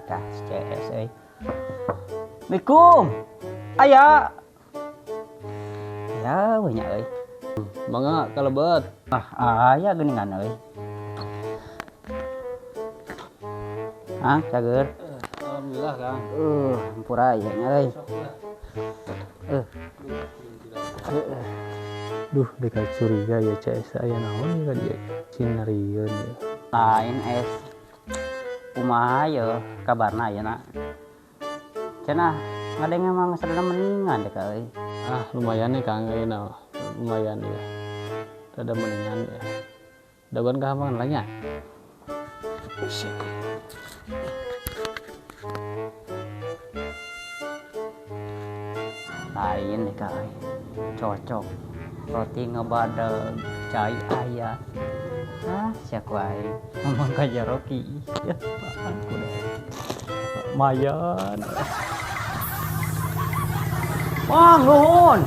Kak CS euy. Assalamualaikum. Aya. Ya we nya euy. Mangga kalebet. Aya geuningan euy. Cager. Alhamdulillah, Kang. Hampura aya nya euy. Duh, deka curiga ya CS aya naon ya dia cinarieun ya. Lain es. Kumaha ye kabarna ayeuna? Cenah ngadenge emang sadana mendingan dek euy. Lumayan nih Kang ayeuna. Lumayan ya. Rada mendingan ya. Dagon ka hampan lah nya. Lain dek euy. Cocok. Roti ngebadeg, cai aya. Siak wae. Ngomong ka Rocky. Ya, aku deh. Mayan. Wah, nuhun.